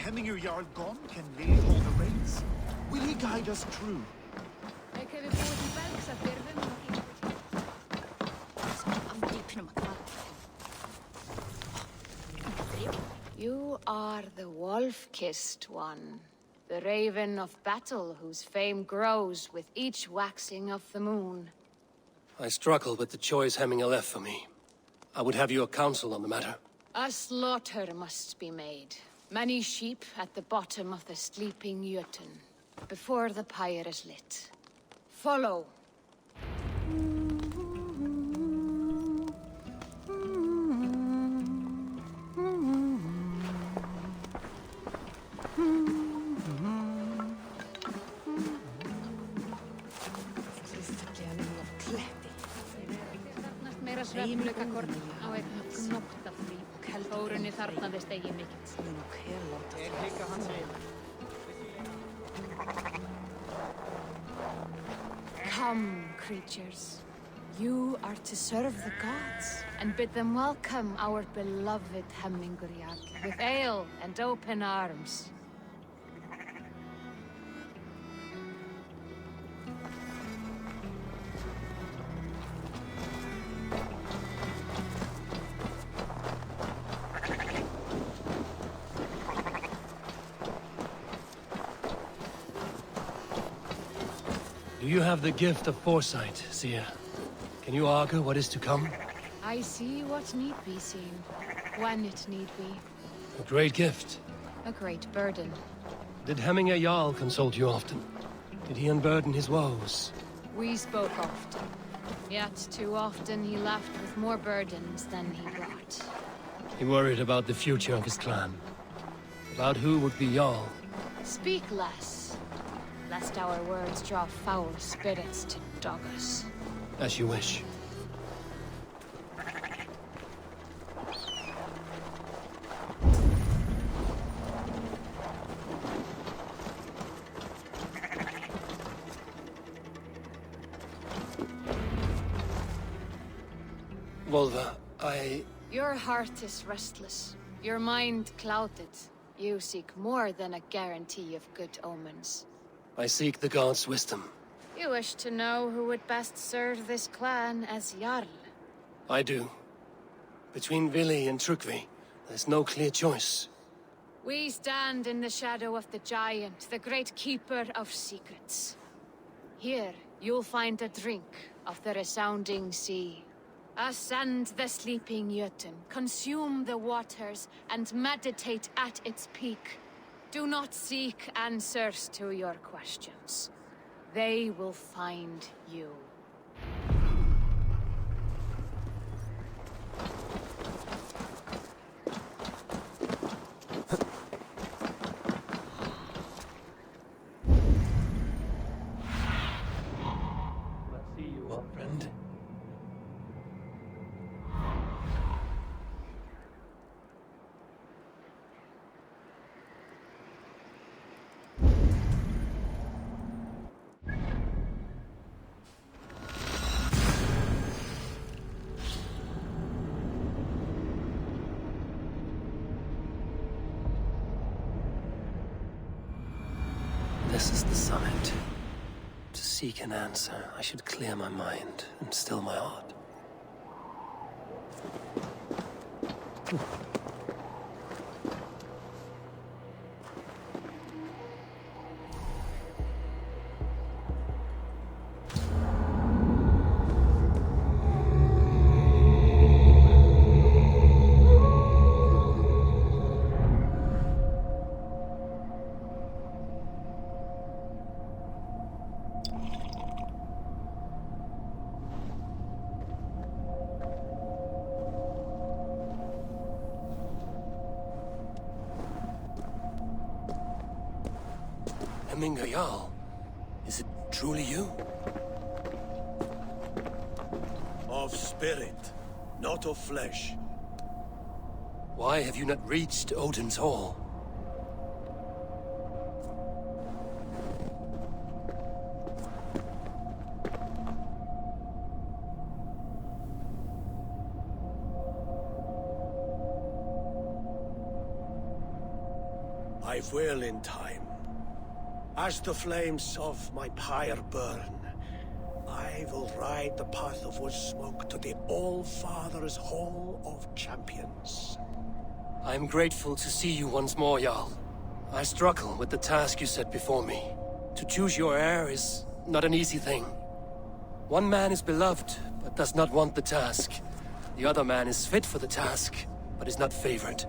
Hemminger Jarl gone, can Lee hold the reins? Will he guide us true? You are the wolf-kissed one. The raven of battle whose fame grows with each waxing of the moon. I struggle with the choice Hemminger left for me. I would have your counsel on the matter. A slaughter must be made. Many sheep at the bottom of the sleeping Jötun, before the pyre is lit. Follow. Come, creatures. You are to serve the gods, and bid them welcome our beloved Hemminger Jarl with ale and open arms. Do you have the gift of foresight, seer? Can you augur what is to come? I see what need be seen, when it need be. A great gift. A great burden. Did Hemminger Jarl consult you often? Did he unburden his woes? We spoke often, yet too often he left with more burdens than he brought. He worried about the future of his clan. About who would be Jarl. Speak less, lest our words draw foul spirits to dog us. As you wish. Volva, Your heart is restless. Your mind clouded. You seek more than a guarantee of good omens. I seek the gods' wisdom. You wish to know who would best serve this clan as Jarl. I do. Between Vili and Trukvi, there's no clear choice. We stand in the shadow of the giant, the great keeper of secrets. Here, you'll find a drink of the resounding sea. Ascend the sleeping Jötun, consume the waters, and meditate at its peak. Do not seek answers to your questions. They will find you. Let's see you, old friend. This is the summit. To seek an answer, I should clear my mind and still my heart. Hemminger Jarl, is it truly you? Of spirit, not of flesh. Why have you not reached Odin's Hall? I will in time. As the flames of my pyre burn, I will ride the path of wood smoke to the All-Father's Hall of Champions. I am grateful to see you once more, Jarl. I struggle with the task you set before me. To choose your heir is not an easy thing. One man is beloved, but does not want the task. The other man is fit for the task, but is not favored.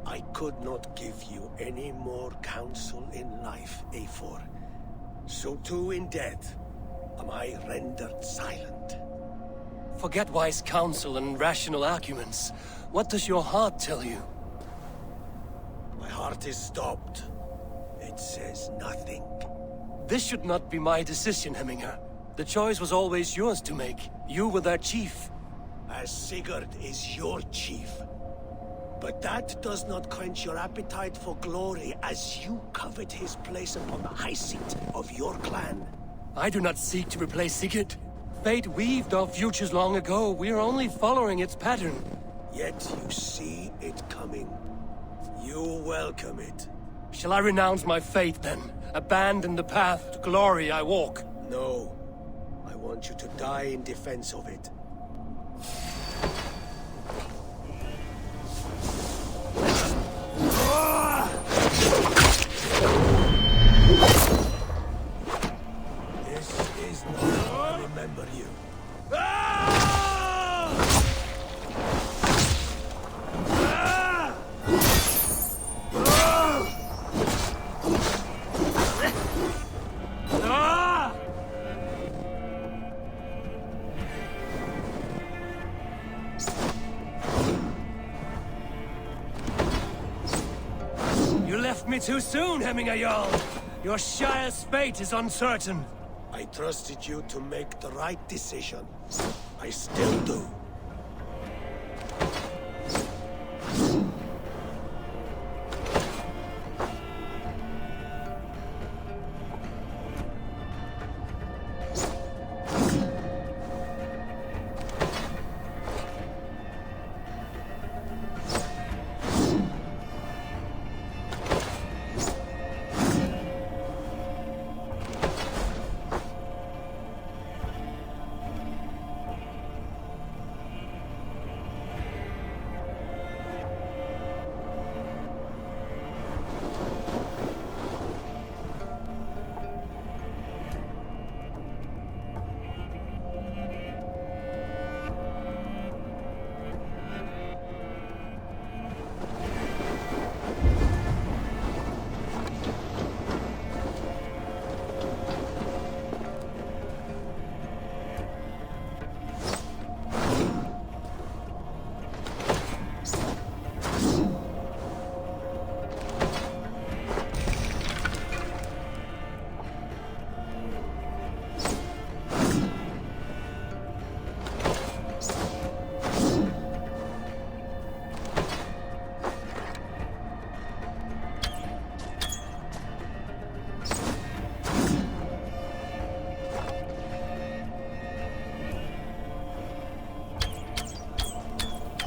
I could not give you any more counsel in life, Eivor. So too in death am I rendered silent. Forget wise counsel and rational arguments. What does your heart tell you? My heart is stopped. It says nothing. This should not be my decision, Hemminger. The choice was always yours to make. You were their chief. As Sigurd is your chief. But that does not quench your appetite for glory as you covet his place upon the high seat of your clan. I do not seek to replace Sigurd. Fate weaved our futures long ago. We are only following its pattern. Yet you see it coming. You welcome it. Shall I renounce my faith, then? Abandon the path to glory I walk? No. I want you to die in defense of it. This is not how I remember you. You left me too soon, Hemminger Jarl. Your Shire's fate is uncertain. I trusted you to make the right decision. I still do.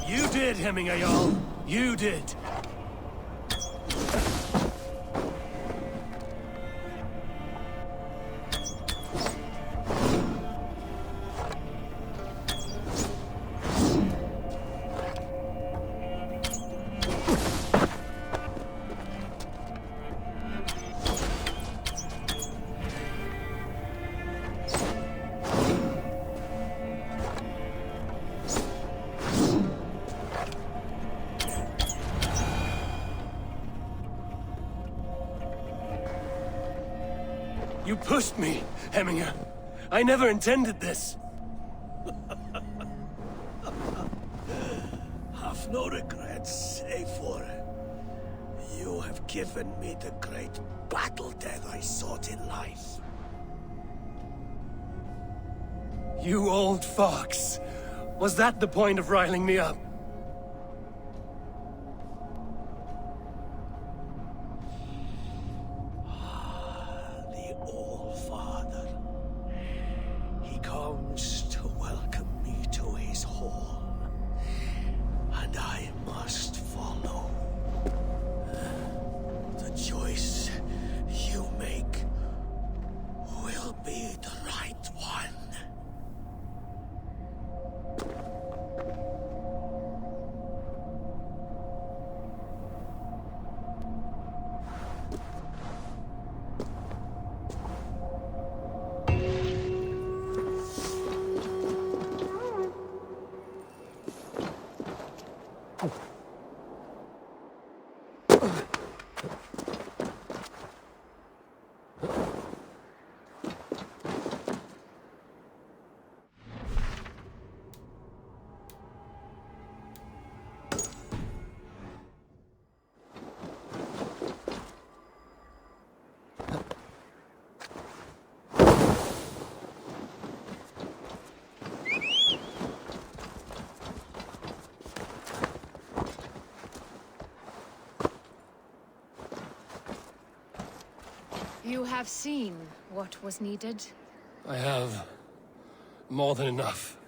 You did, Hemminger Jarl. You did. You pushed me, Hemminger. I never intended this. Have no regrets, Eivor. You have given me the great battle death I sought in life. You old fox. Was that the point of riling me up? The All-Father. He comes to welcome me to his hall. And I must follow. You have seen what was needed. I have more than enough.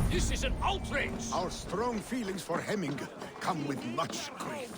This is an outrage! Our strong feelings for Hemming come with much grief.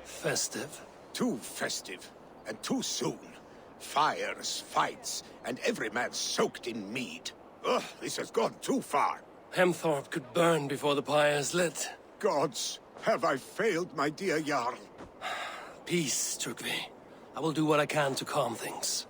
Festive. Too festive, and too soon. Fires, fights, and every man soaked in mead. Ugh, this has gone too far. Hemthorpe could burn before the pyre is lit. Gods, have I failed my dear Jarl? Peace, Trygve. I will do what I can to calm things.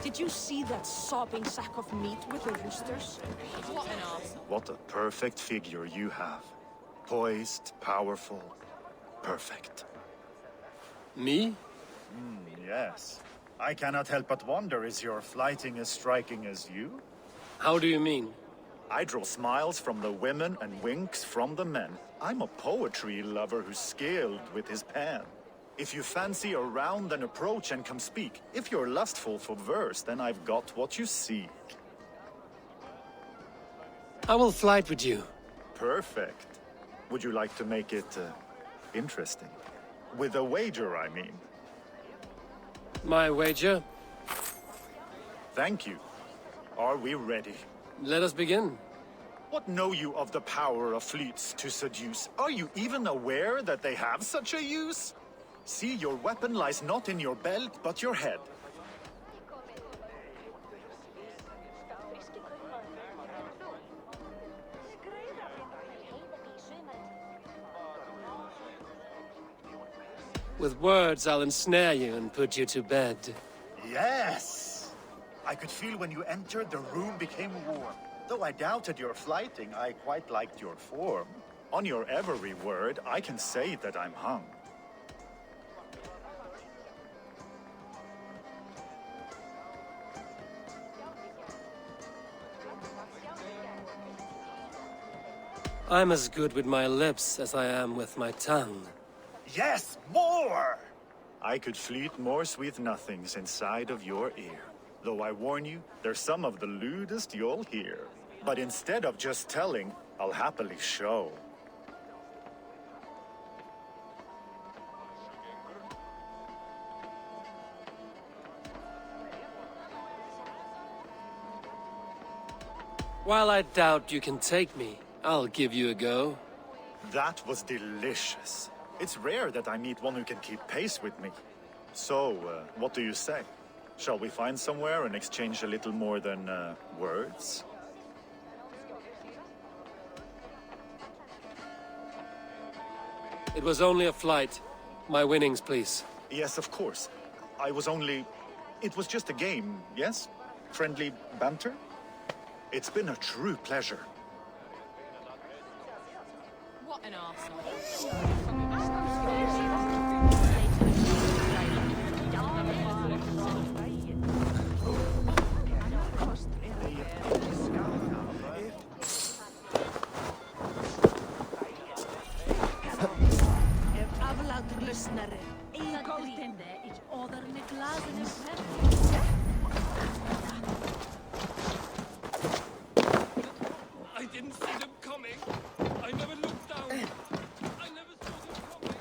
Did you see that sobbing sack of meat with the roosters? What an ass. What a perfect figure you have. Poised, powerful, perfect. Me? Yes. I cannot help but wonder, is your flighting as striking as you? How do you mean? I draw smiles from the women and winks from the men. I'm a poetry lover who's skilled with his pen. If you fancy a round, then approach and come speak. If you're lustful for verse, then I've got what you seek. I will flight with you. Perfect. Would you like to make it interesting? With a wager, I mean. My wager? Thank you. Are we ready? Let us begin. What know you of the power of fleets to seduce? Are you even aware that they have such a use? See, your weapon lies not in your belt, but your head. With words, I'll ensnare you and put you to bed. Yes! I could feel when you entered, the room became warm. Though I doubted your flighting, I quite liked your form. On your every word, I can say that I'm hung. I'm as good with my lips as I am with my tongue. Yes, more! I could fleet more sweet nothings inside of your ear. Though I warn you, they're some of the lewdest you'll hear. But instead of just telling, I'll happily show. While I doubt you can take me, I'll give you a go. That was delicious. It's rare that I meet one who can keep pace with me. So, what do you say? Shall we find somewhere and exchange a little more than, words? It was only a flight. My winnings, please. Yes, of course. It was just a game, yes? Friendly banter? It's been a true pleasure. What an arsehole. I didn't see them coming. I never looked down. I never saw them coming.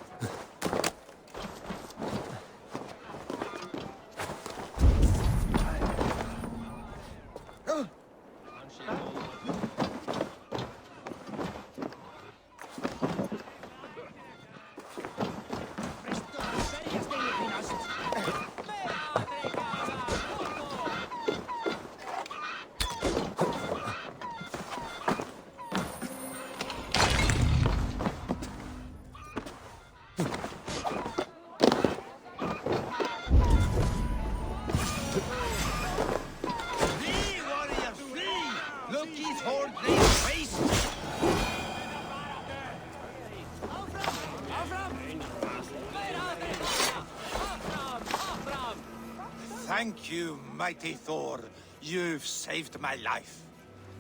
Thank you, mighty Thor. You've saved my life.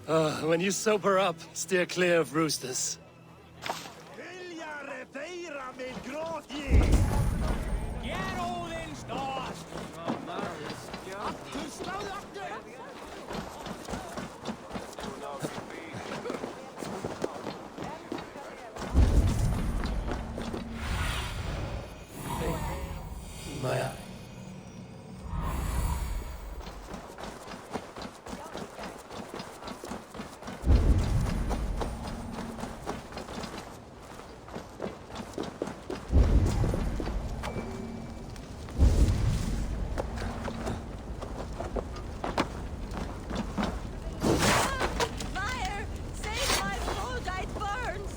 When you sober up, steer clear of roosters. My eye. Fire! Save my food, it burns!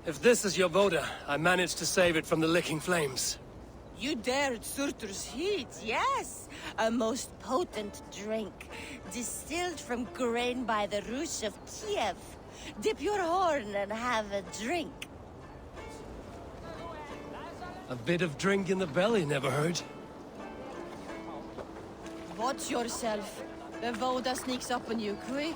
If this is your Voda, I managed to save it from the licking flames. You dared Surtur's heat, yes. A most potent drink, distilled from grain by the Rus of Kiev. Dip your horn and have a drink. A bit of drink in the belly never hurt. Watch yourself. The Voda sneaks up on you quick.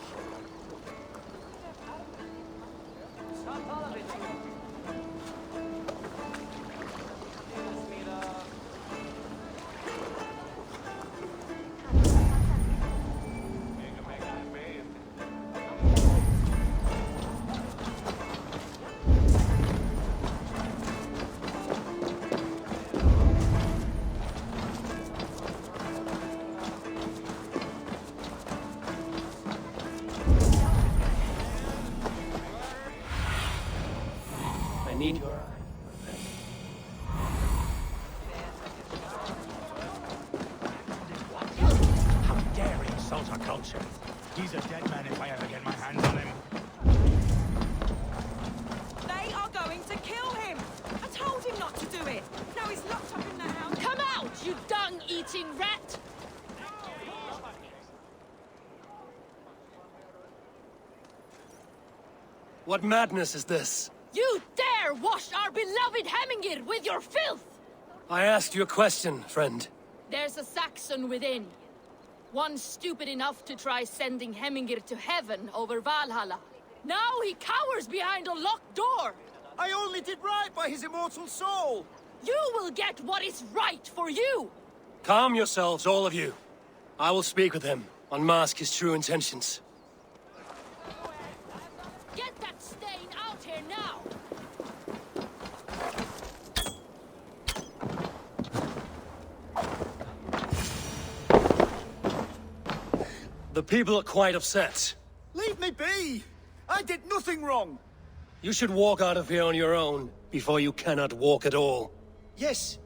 I need your... How dare he insult our culture? He's a dead man if I ever get my hands on him. They are going to kill him! I told him not to do it! Now he's locked up in the house! Come out, you dung-eating rat! What madness is this? You dare wash our beloved Hemingir with your filth! I asked you a question, friend. There's a Saxon within. One stupid enough to try sending Hemingir to heaven over Valhalla. Now he cowers behind a locked door! I only did right by his immortal soul! You will get what is right for you! Calm yourselves, all of you. I will speak with him, unmask his true intentions. Get that stain out here now! The people are quite upset. Leave me be! I did nothing wrong! You should walk out of here on your own, before you cannot walk at all. Yes,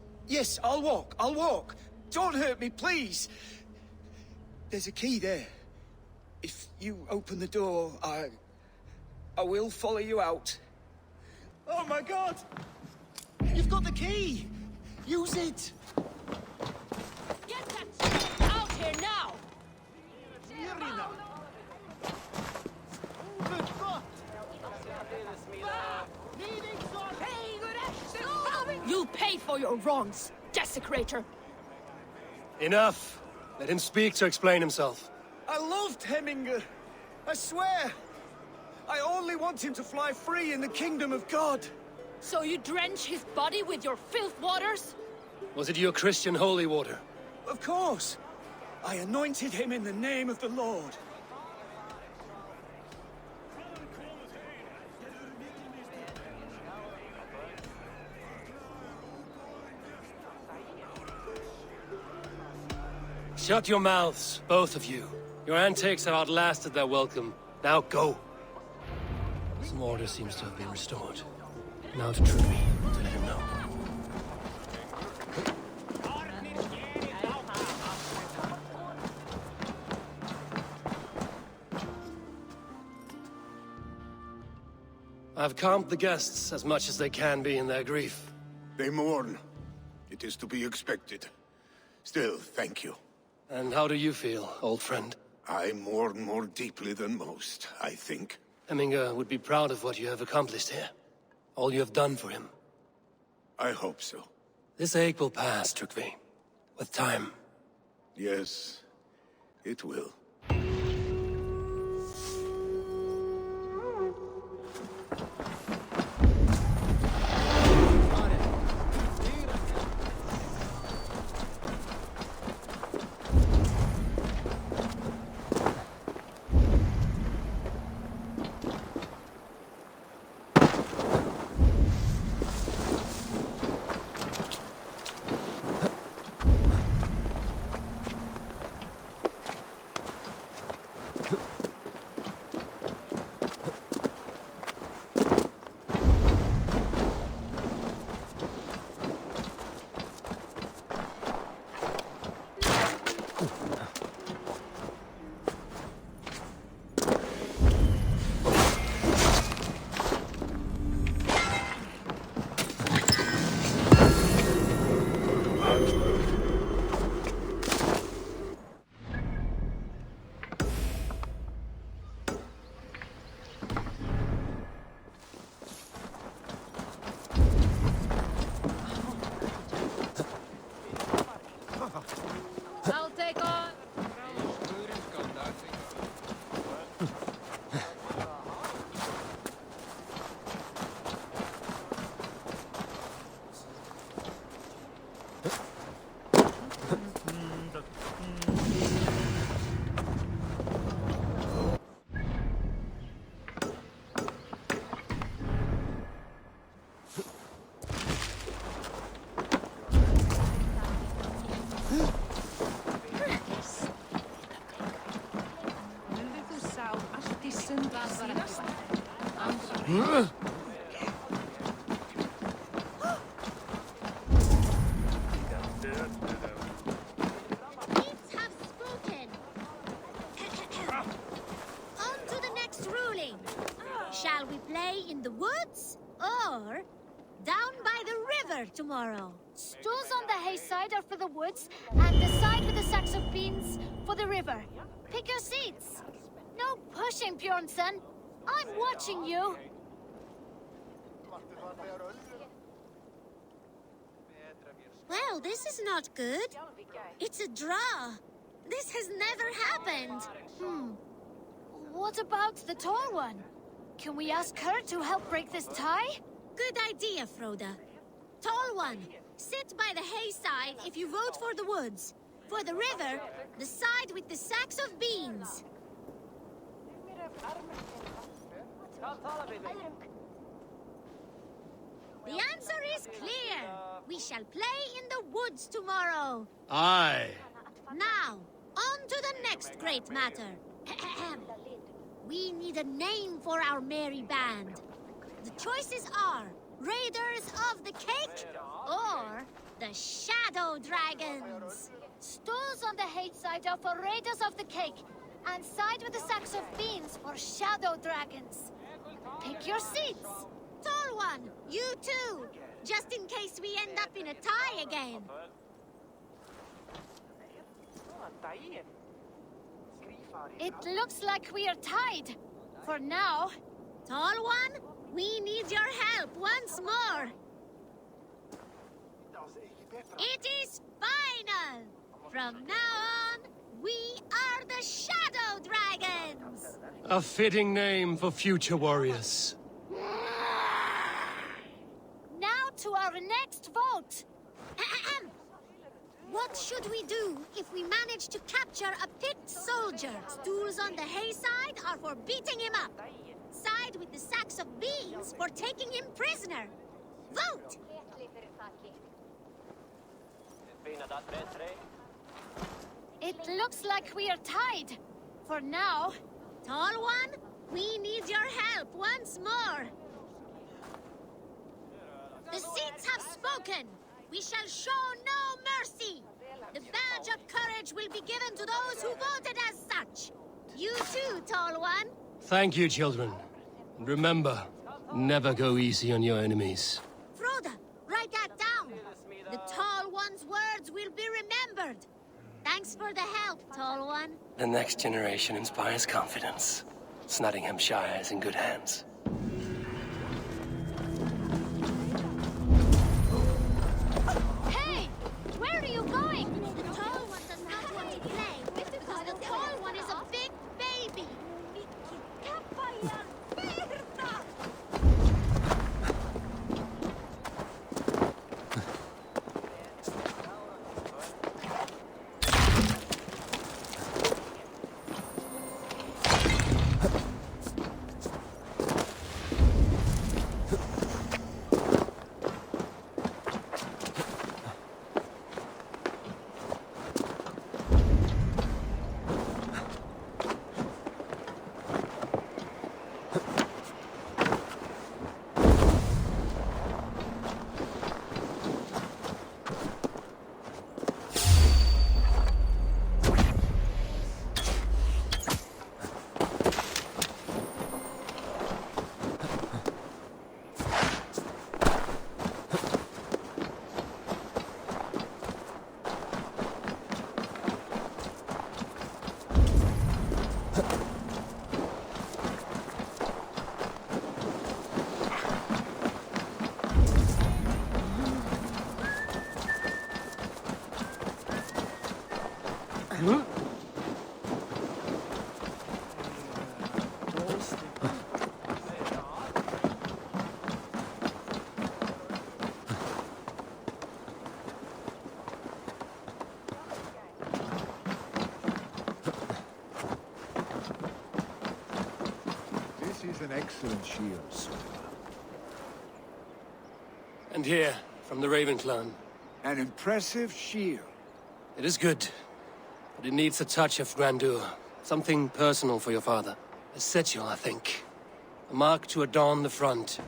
I'll walk. Don't hurt me, please! There's a key there. If you open the door, I will follow you out. Oh my god! You've got the key! Use it! Get that stain out here now! You'll pay for your wrongs, desecrator! Enough! Let him speak to explain himself. I loved Hemingr. I swear. I only want him to fly free in the kingdom of God. So you drench his body with your filth waters? Was it your Christian holy water? Of course. I anointed him in the name of the Lord. Shut your mouths, both of you. Your antics have outlasted their welcome. Now go. Some order seems to have been restored. Now to Trudvi, to let him know. I've calmed the guests as much as they can be in their grief. They mourn. It is to be expected. Still, thank you. And how do you feel, old friend? I mourn more deeply than most, I think. Hemingr would be proud of what you have accomplished here. All you have done for him. I hope so. This ache will pass, Trudvi. With time. Yes, it will. have spoken. On to the next ruling. Shall we play in the woods or down by the river tomorrow? Stools on the hay side are for the woods, and the side with the sacks of beans for the river. Pick your seats. No pushing, Bjornsson. I'm watching you. Well, this is not good. It's a draw. This has never happened. What about the tall one? Can we ask her to help break this tie? Good idea, Froda. Tall one, sit by the hay side if you vote for the woods. For the river, the side with the sacks of beans. The answer is clear. We shall play in the woods tomorrow. Aye. Now, on to the next great matter. We need a name for our merry band. The choices are Raiders of the Cake or the Shadow Dragons. Stools on the hay side are for Raiders of the Cake, and side with the sacks of beans for Shadow Dragons. Pick your seats. Tall one, you too, just in case we end up in a tie again. It looks like we are tied. For now. Tall one, we need your help once more. It is final. From now on, we are the Shadow Dragons. A fitting name for future warriors. Now to our next vote. What should we do if we manage to capture a picked soldier? Stools on the hay side are for beating him up. Side with the sacks of beans for taking him prisoner. Vote! It looks like we are tied. For now. Tall one, we need your help once more. The seats have spoken. We shall show no mercy. The badge of courage will be given to those who voted as such. You too, Tall One. Thank you, children. And remember, never go easy on your enemies. Froda, write that down. The Tall One's words will be remembered. Thanks for the help, Tall One. The next generation inspires confidence. Nottinghamshire is in good hands. Hey! Where are you going? The Tall One does not want to play because the Tall One is a big baby. This is an excellent shield, sir. And here, from the Raven clan. An impressive shield. It is good, but it needs a touch of grandeur. Something personal for your father. A sigil, I think. A mark to adorn the front.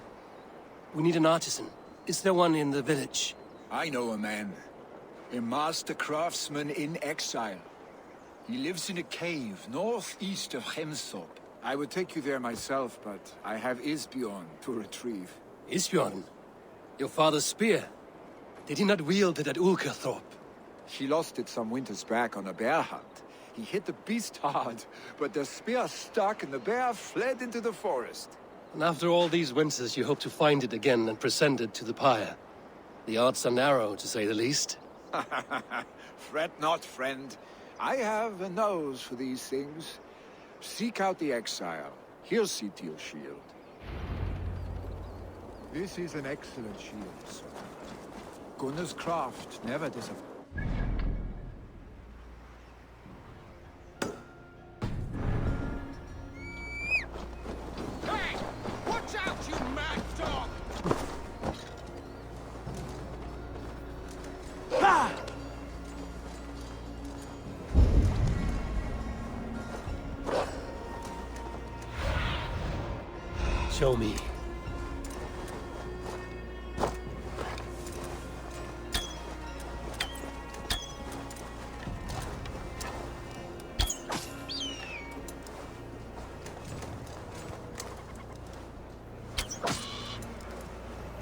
We need an artisan. Is there one in the village? I know a man. A master craftsman in exile. He lives in a cave northeast of Hemthorpe. I would take you there myself, but I have Isbjorn to retrieve. Isbjorn? Your father's spear? Did he not wield it at Ulkerthorpe? He lost it some winters back on a bear hunt. He hit the beast hard, but the spear stuck and the bear fled into the forest. And after all these winters, you hope to find it again and present it to the pyre. The odds are narrow, to say the least. Fret not, friend. I have a nose for these things. Seek out the exile. He'll see to your shield. This is an excellent shield, sir. Gunnar's craft never disappoints. Hey! Watch out, you mad dog! Show me.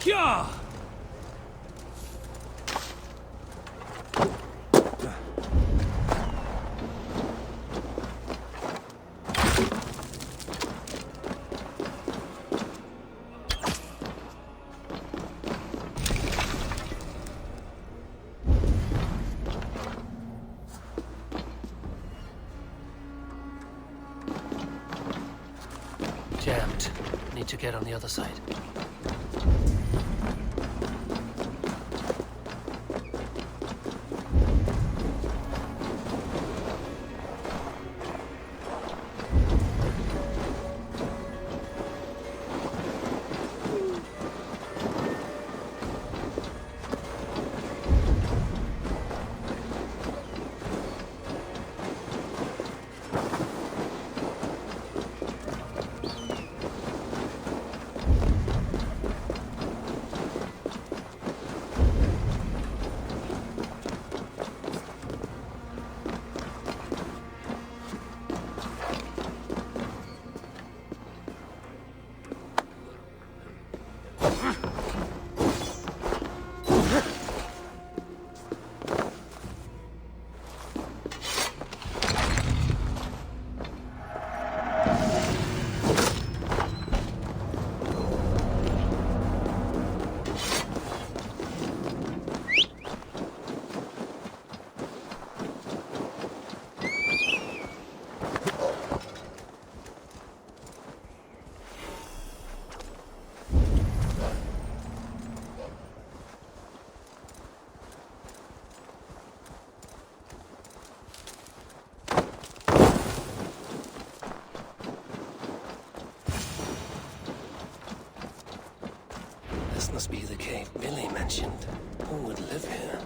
Kya! Jammed. Need to get on the other side. This must be the cave Billy mentioned. Who would live here?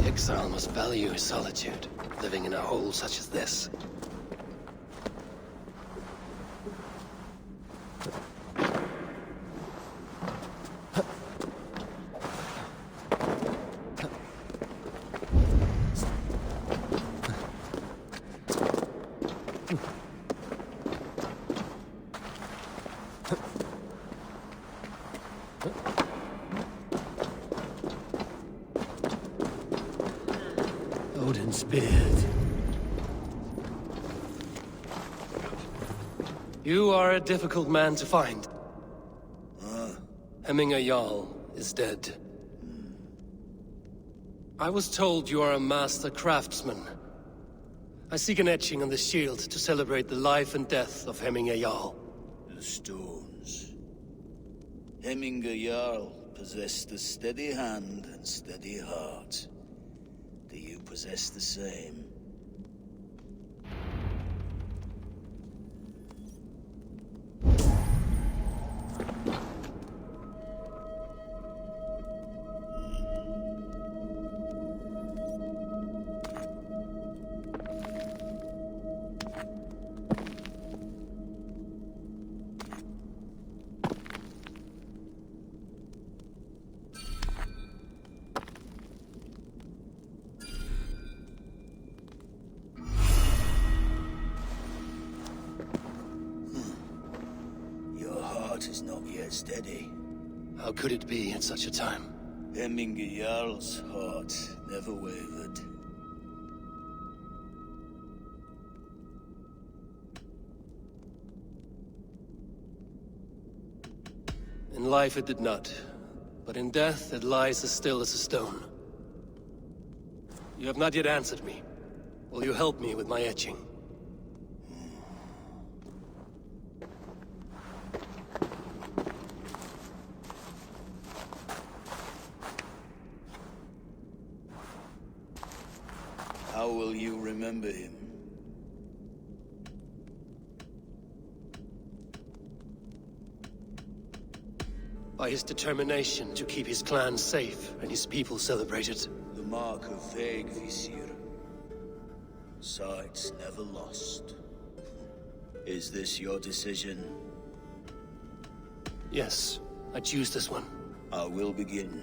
Exile must value his solitude, living in a hole such as this. Odin's beard. You are a difficult man to find. Hemming a Jarl is dead. I was told you are a master craftsman. I seek an etching on the shield to celebrate the life and death of Hemminge Jarl. The stones. Hemminge Jarl possessed a steady hand and steady heart. Do you possess the same? Is not yet steady. How could it be at such a time? Hemminge Jarl's heart never wavered. In life it did not, but in death it lies as still as a stone. You have not yet answered me. Will you help me with my etching? How will you remember him? By his determination to keep his clan safe and his people celebrated. The mark of Vegvisir. Sights never lost. Is this your decision? Yes, I choose this one. I will begin.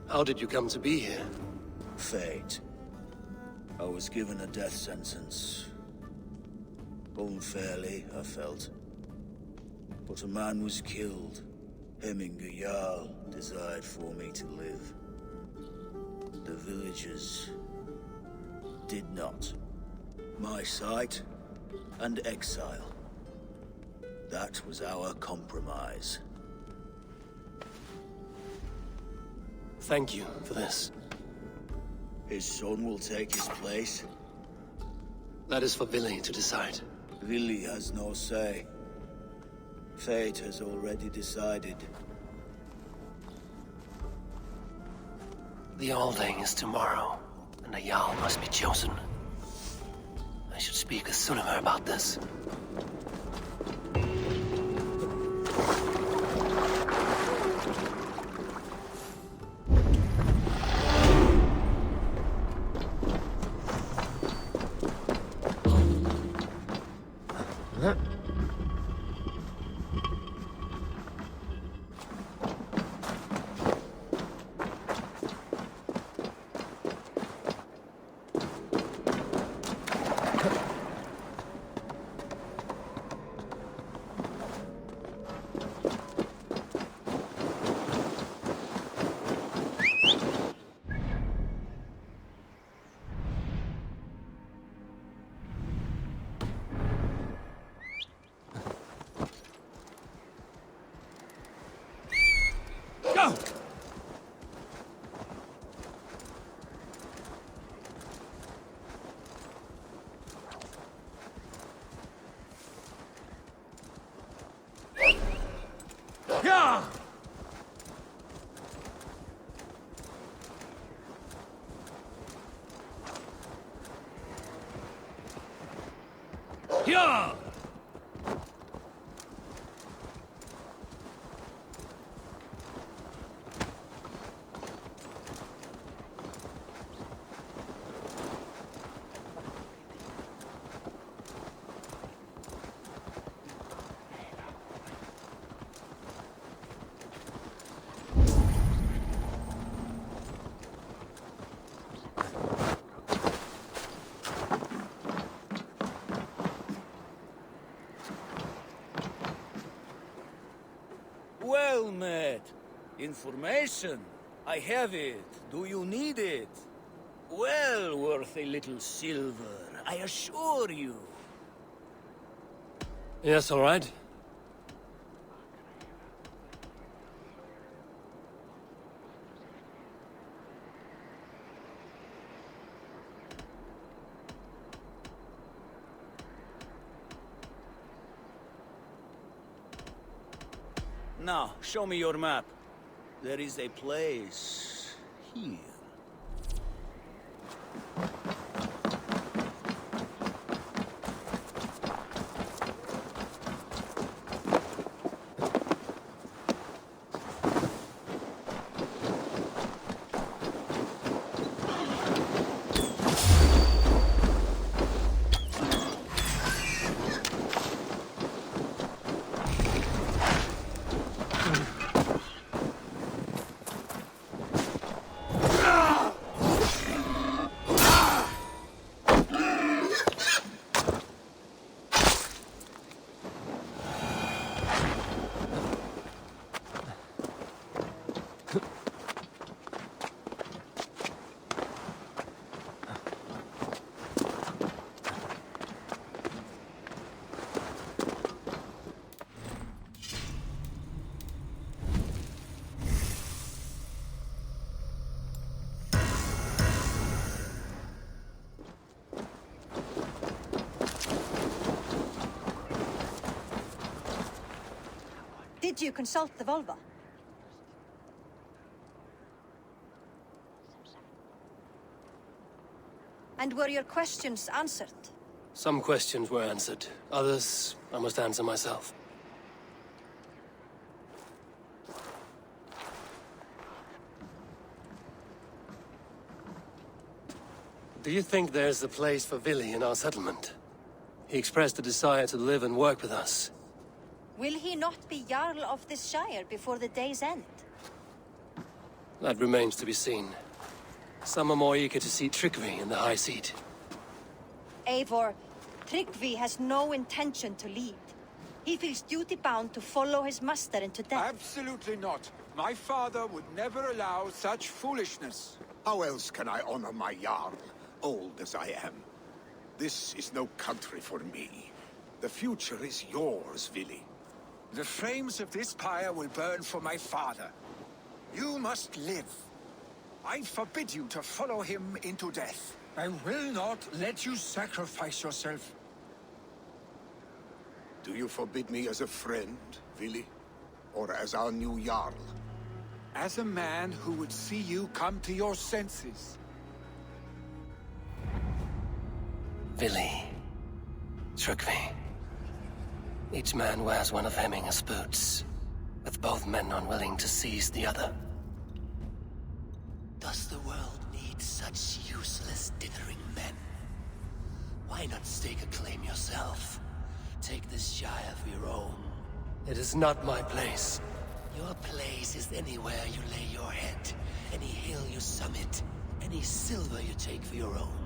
How did you come to be here? Fate. I was given a death sentence. Unfairly, I felt. But a man was killed. Hemminge Jarl desired for me to live. The villagers did not. My sight and exile. That was our compromise. Thank you for this. His son will take his place. That is for Vili to decide. Vili has no say. Fate has already decided. The Alding is tomorrow, and a Jarl must be chosen. I should speak with Sunniva about this. Yeah! well met. Information. I have it. Do you need it? Well worth a little silver, I assure you. Yes, all right. Now, show me your map. There is a place here. Did you consult the vulva? And were your questions answered? Some questions were answered. Others, I must answer myself. Do you think there's a place for Vili in our settlement? He expressed a desire to live and work with us. Will he not be Jarl of this Shire before the day's end? That remains to be seen. Some are more eager to see Tryggvi in the high seat. Eivor, Tryggvi has no intention to lead. He feels duty-bound to follow his master into death. Absolutely not. My father would never allow such foolishness. How else can I honor my Jarl, old as I am? This is no country for me. The future is yours, Vili. The flames of this pyre will burn for my father. You must live. I forbid you to follow him into death. I will not let you sacrifice yourself. Do you forbid me as a friend, Vili? Or as our new Jarl? As a man who would see you come to your senses. Vili. Tryggvi. Each man wears one of Hemminger's boots, with both men unwilling to seize the other. Does the world need such useless, dithering men? Why not stake a claim yourself? Take this Shire for your own. It is not my place. Your place is anywhere you lay your head, any hill you summit, any silver you take for your own.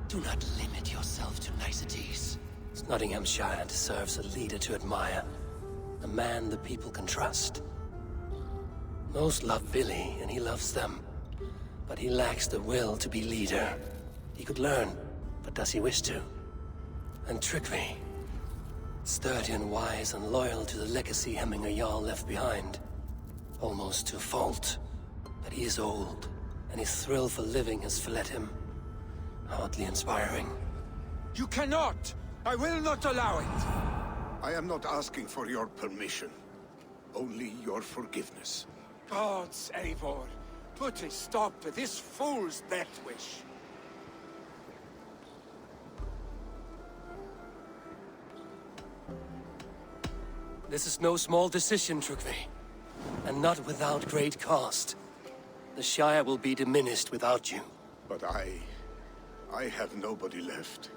Do not limit yourself to niceties. Nottinghamshire deserves a leader to admire. A man the people can trust. Most love Vili, and he loves them. But he lacks the will to be leader. He could learn, but does he wish to? And Tryggvi. Sturdy and wise and loyal to the legacy Hemminger Jarl left behind. Almost to a fault. But he is old, and his thrill for living has fled him. Hardly inspiring. You cannot! I will not allow it! I am not asking for your permission. Only your forgiveness. Gods, Eivor, put a stop to this fool's death wish. This is no small decision, Tryggvi. And not without great cost. The Shire will be diminished without you. But I have nobody left.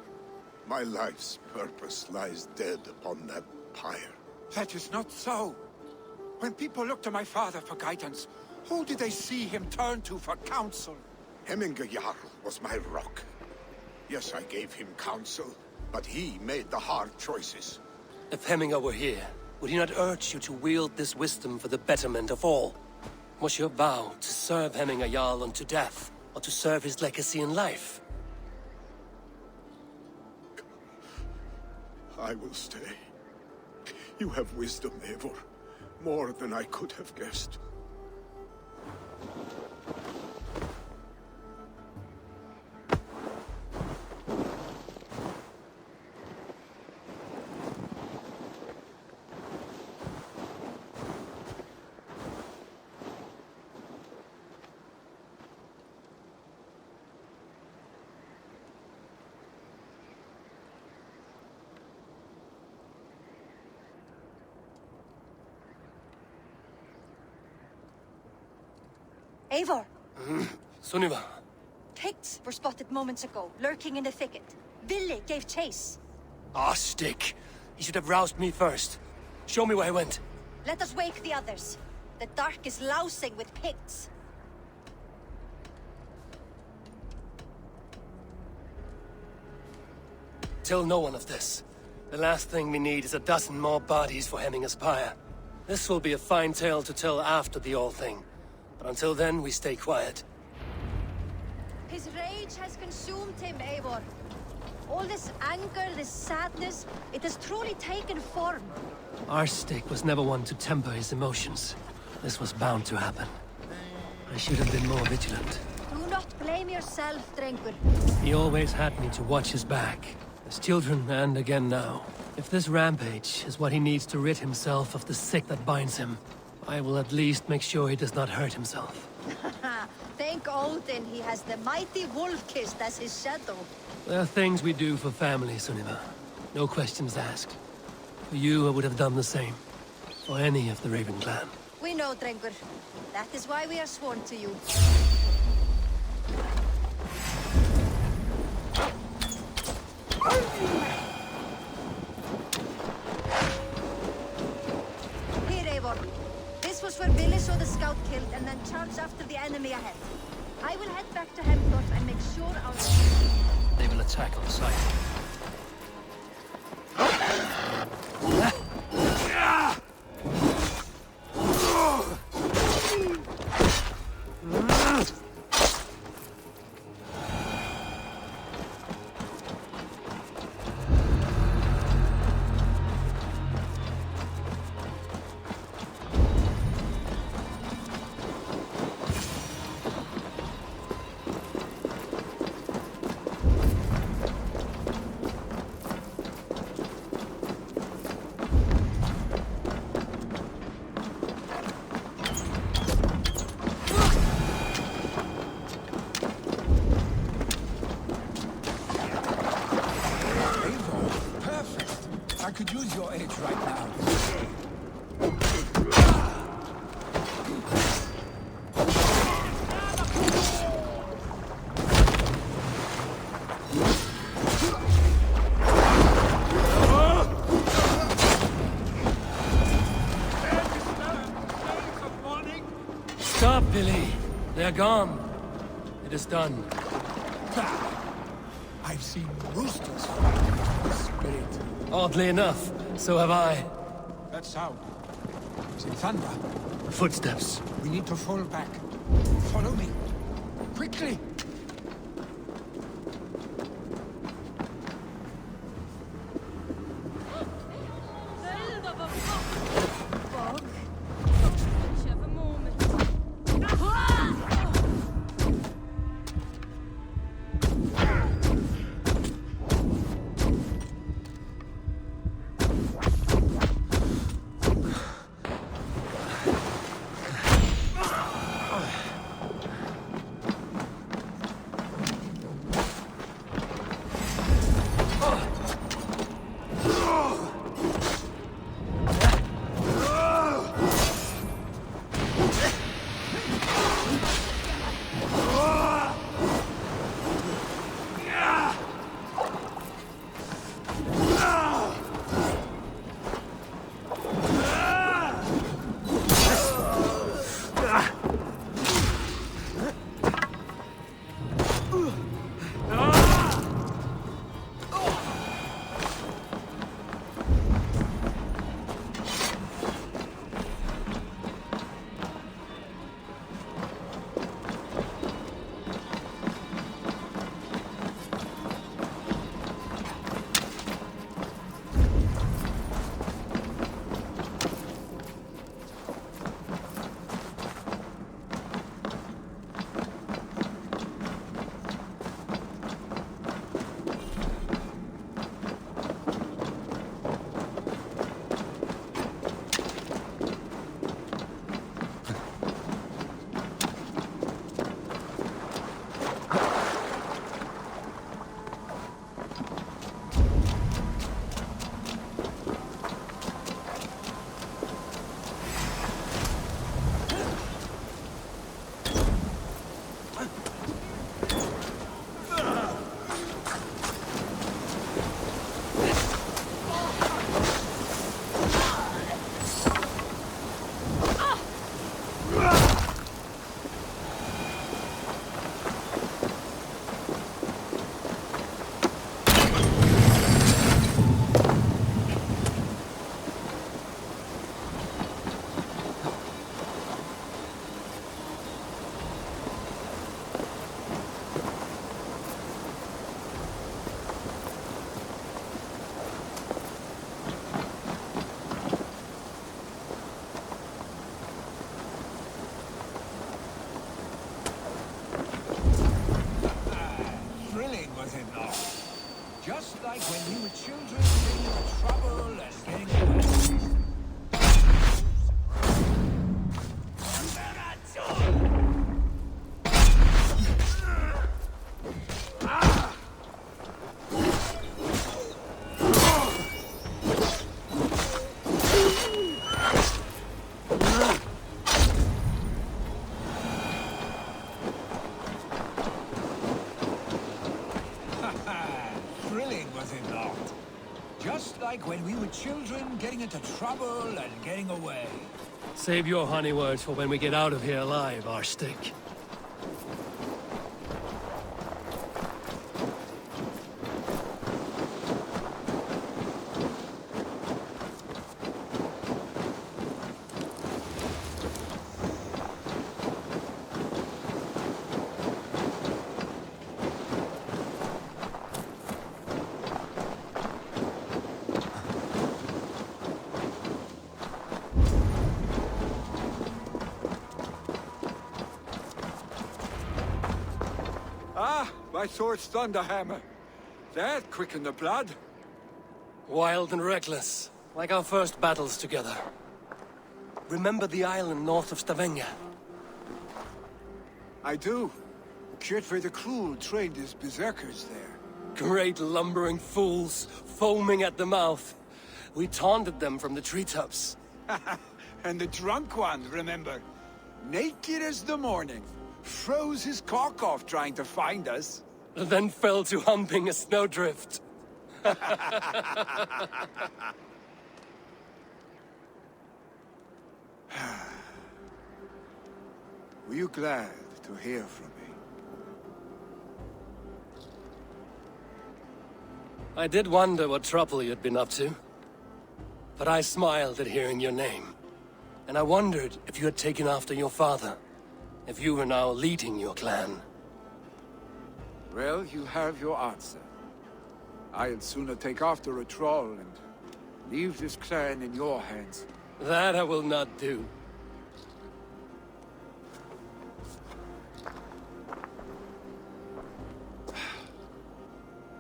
My life's purpose lies dead upon that pyre. That is not so. When people look to my father for guidance, who did they see him turn to for counsel? Hemminger Jarl was my rock. Yes, I gave him counsel, but he made the hard choices. If Hemminger were here, Would he not urge you to wield this wisdom for the betterment of all? Was your vow to serve Hemminga Jarl unto death, or to serve his legacy in life? I will stay. You have wisdom, Eivor. More than I could have guessed. Eivor! Sunniva! Picts were spotted moments ago, lurking in the thicket. Ville gave chase. Ah, Stig! He should have roused me first. Show me where he went. Let us wake the others. The dark is lousing with Picts. Tell no one of this. The last thing we need is a dozen more bodies for Hemminga's pyre. This will be a fine tale to tell after the all-thing. But until then, we stay quiet. His rage has consumed him, Eivor. All this anger, this sadness, it has truly taken form. Our Stig was never one to temper his emotions. This was bound to happen. I should have been more vigilant. Do not blame yourself, Drengur. He always had me to watch his back. As children, and again now. If this rampage is what he needs to rid himself of the sick that binds him, I will at least make sure he does not hurt himself. Thank Odin he has the mighty Wolf-Kissed as his shadow. There are things we do for family, Sunniva. No questions asked. For you, I would have done the same. For any of the Raven clan. We know, Drengur. That is why we are sworn to you. Here, Eivor. This was where Ville saw the scout killed and then charged after the enemy ahead. I will head back to Hemthorpe and make sure our... They will attack on sight. I could use your aid right now. Stop, Billy. They're gone. It is done. I've seen roosters fight with spirit. Oddly enough, so have I. That sound. Is it thunder? Footsteps. We need to fall back. Follow me. Quickly! with children, getting into trouble, and getting away. Save your honey words for when we get out of here alive, Stigr. Ah, my sword's thunderhammer. That quickened the blood. Wild and reckless, like our first battles together. Remember the island north of Stavanger? I do. Kjotve the Cruel trained his berserkers there. Great lumbering fools, foaming at the mouth. We taunted them from the treetops. And the drunk one, remember? Naked as the morning. Froze his cock off trying to find us. Then fell to humping a snowdrift. Were you glad to hear from me? I did wonder what trouble you'd been up to. But I smiled at hearing your name. And I wondered if you had taken after your father. If you were now leading your clan. Well, you have your answer. I'd sooner take after a troll and leave this clan in your hands. That I will not do.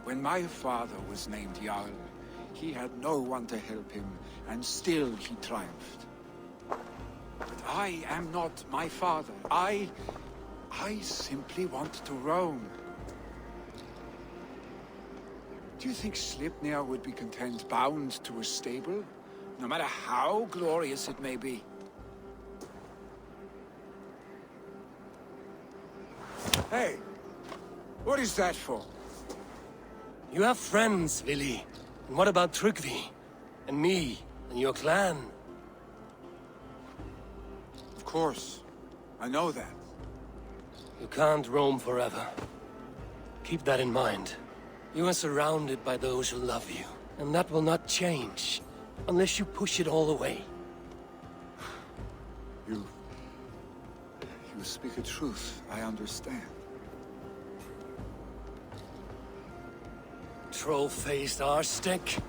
When my father was named Jarl, he had no one to help him, and still he triumphed. But I am not my father. I simply want to roam. Do you think Sleipnir would be content bound to a stable? No matter how glorious it may be? Hey! What is that for? You have friends, Vili. And what about Tryggvi? And me? And your clan? Of course. I know that. You can't roam forever. Keep that in mind. You are surrounded by those who love you. And that will not change. Unless you push it all away. You speak a truth. I understand. Troll-faced Stigr.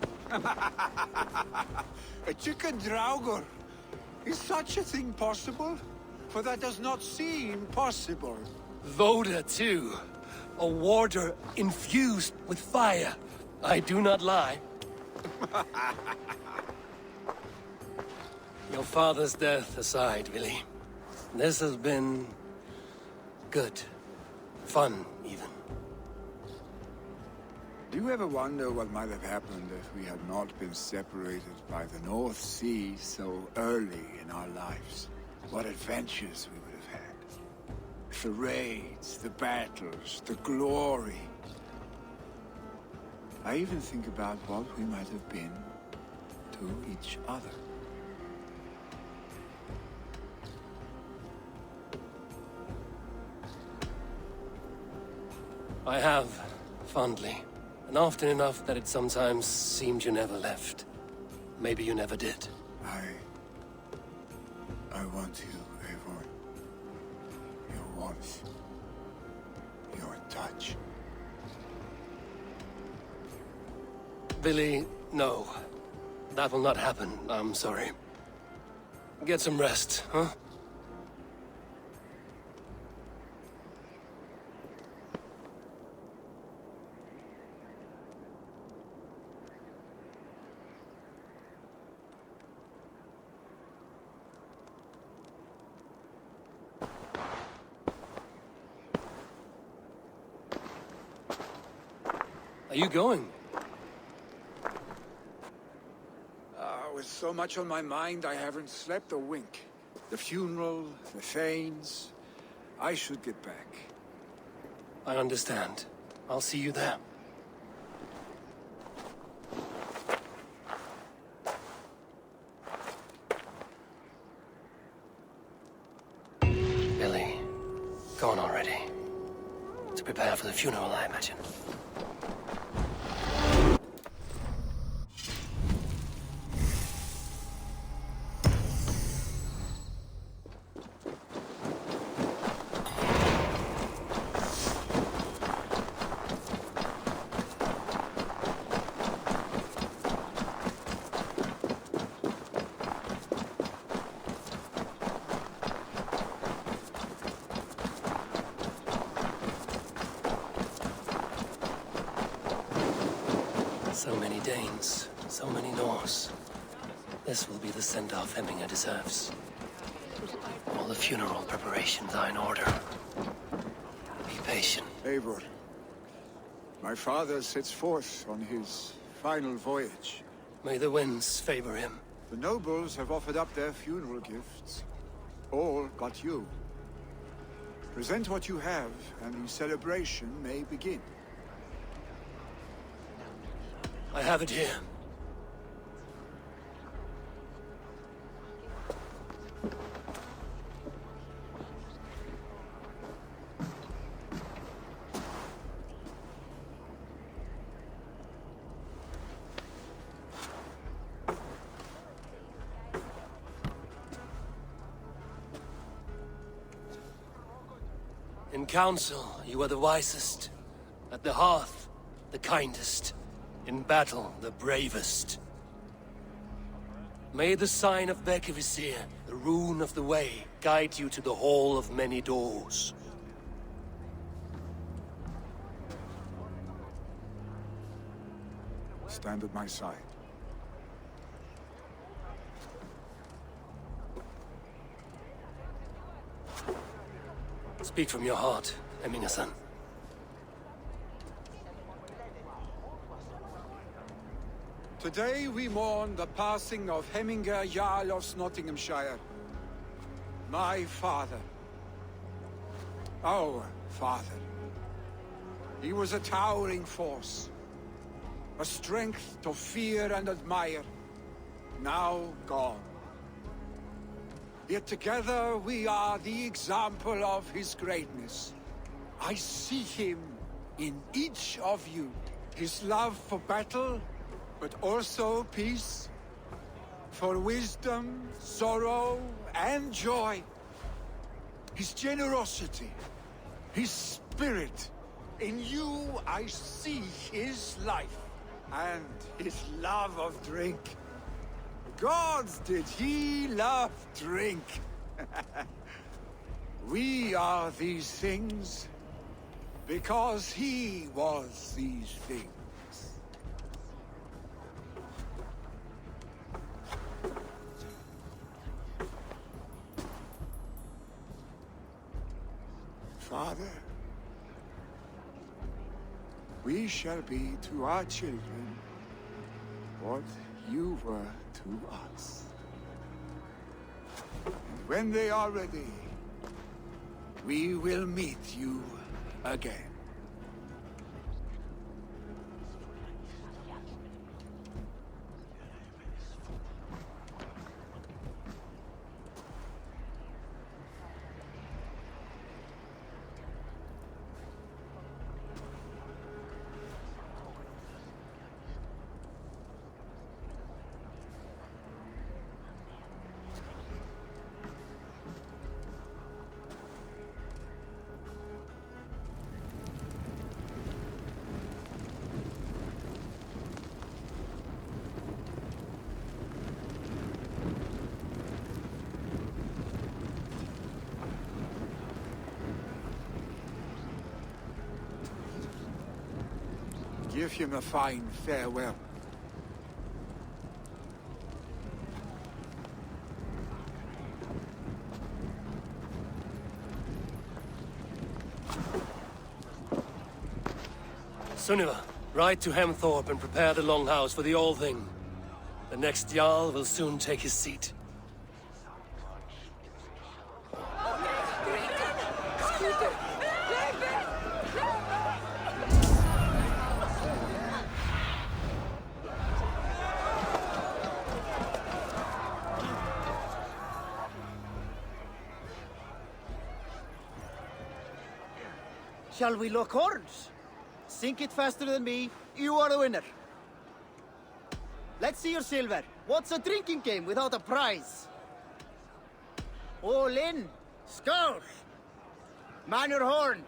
A chicken draugr. Is such a thing possible? For that does not seem possible. Voda, too. A warder infused with fire. I do not lie. Your father's death aside, Vili. This has been... good. Fun, even. Do you ever wonder what might have happened if we had not been separated by the North Sea so early in our lives? What adventures we would have had. The raids, the battles, the glory. I even think about what we might have been to each other. I have, fondly. And often enough that it sometimes seemed you never left. Maybe you never did. I want you, Eivor. Your warmth. Your touch. Vili, no. That will not happen, I'm sorry. Get some rest, huh? Are you going? With so much on my mind, I haven't slept a wink. The funeral, the Thanes... I should get back. I understand. I'll see you there. prepare for the funeral, I imagine. So many Danes, so many Norse. This will be the send-off Hemminger deserves. All the funeral preparations are in order. Be patient. Eivor, my father sets forth on his final voyage. May the winds favor him. The nobles have offered up their funeral gifts. All but you. Present what you have, and the celebration may begin. I have it here. In council, you are the wisest. At the hearth, the kindest. In battle, the bravest. May the sign of Bekivisir, the rune of the way, guide you to the Hall of Many Doors. Stand at my side. Speak from your heart, Hemminger-son. Today we mourn the passing of Hemminger Jarl of Nottinghamshire. My father. Our father. He was a towering force. A strength to fear and admire. Now gone. Yet together we are the example of his greatness. I see him in each of you. His love for battle, but also peace, for wisdom, sorrow, and joy. His generosity, his spirit. In you I see his life, and his love of drink. Gods, did he love drink! We are these things, because he was these things. Father, we shall be to our children what you were to us. And when they are ready, we will meet you again. Give him a fine farewell. Sunniva, ride to Hemthorpe and prepare the Longhouse for the All-Thing. The next Jarl will soon take his seat. Shall we lock horns? Sink it faster than me, you are the winner. Let's see your silver. What's a drinking game without a prize? All in. Skull. Man your horn.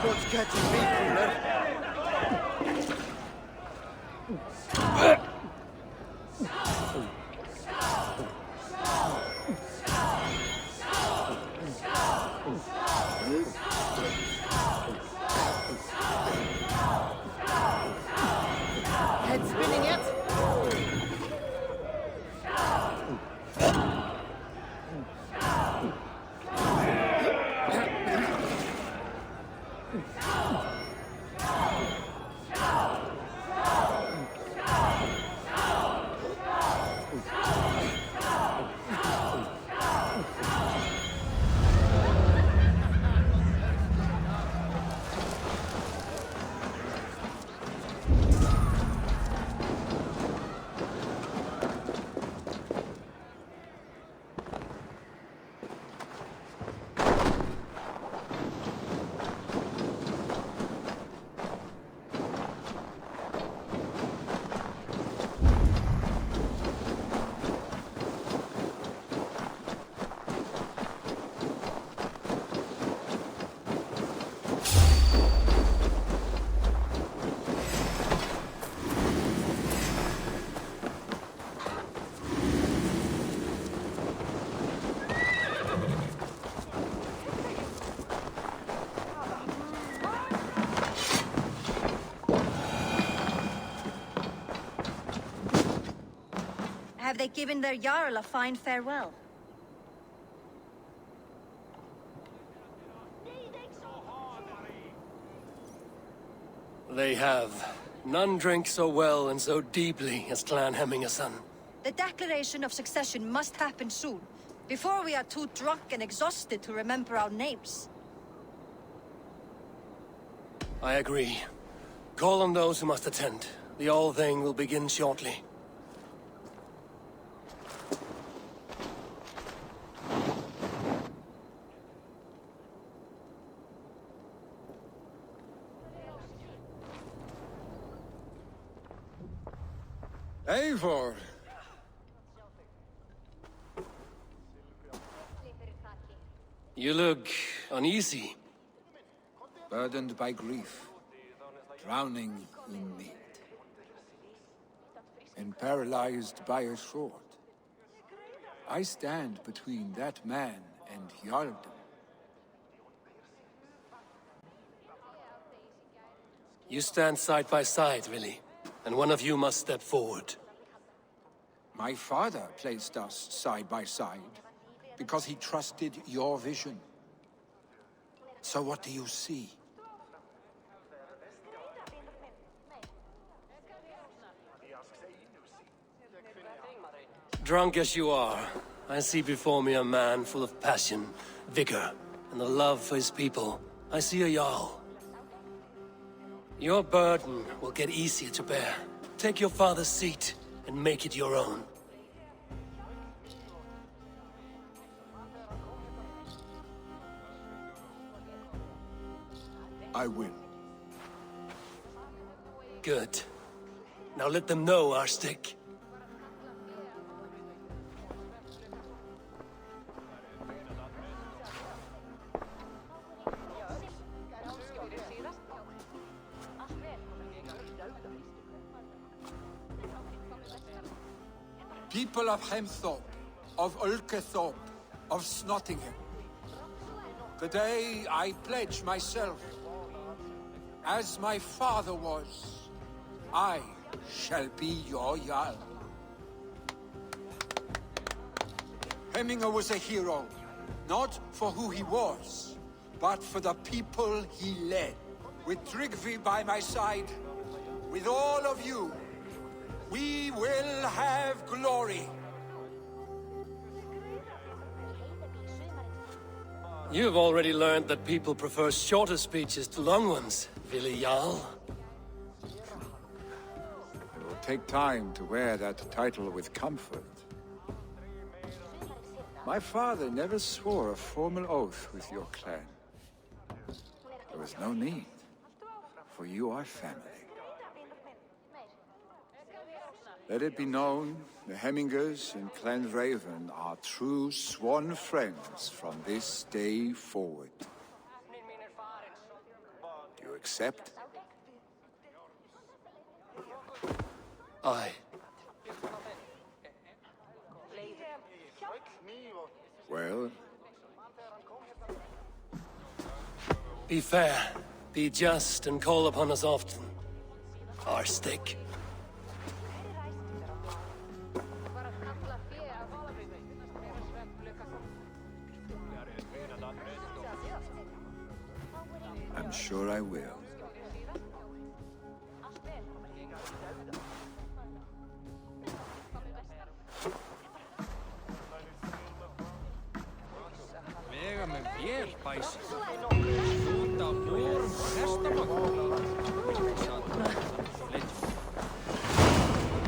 What's catching me, Cooler? Head spinning yet? Have they given their Jarl a fine farewell? They have. None drink so well and so deeply as Clan Hemmingason. The declaration of succession must happen soon, before we are too drunk and exhausted to remember our names. I agree. Call on those who must attend. The All-Thing will begin shortly. Eivor! You look uneasy. Burdened by grief, drowning in meat, and paralyzed by a sword. I stand between that man and Jarldom. You stand side by side, really, and one of you must step forward. My father placed us side by side because he trusted your vision. So what do you see? Drunk as you are, I see before me a man full of passion, vigor, and the love for his people. I see a Jarl. Your burden will get easier to bear. Take your father's seat and make it your own. I will. Good. Now let them know our stick. People of Hemthorpe, of Ulkethorpe, of Snottingham. Today I pledge myself. As my father was, I shall be your Jarl. Hemminger was a hero, not for who he was, but for the people he led. With Tryggvi by my side, with all of you, we will have glory. You've already learned that people prefer shorter speeches to long ones, Willi Jarl. It will take time to wear that title with comfort. My father never swore a formal oath with your clan. There was no need, for you are family. Let it be known, the Hemmingers in Clan Raven are true sworn friends from this day forward. Do you accept? Aye. Well? Be fair, be just, and call upon us often. Our stick. I'm sure I will.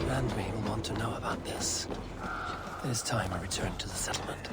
And we will want to know about this. It is time I return to the settlement.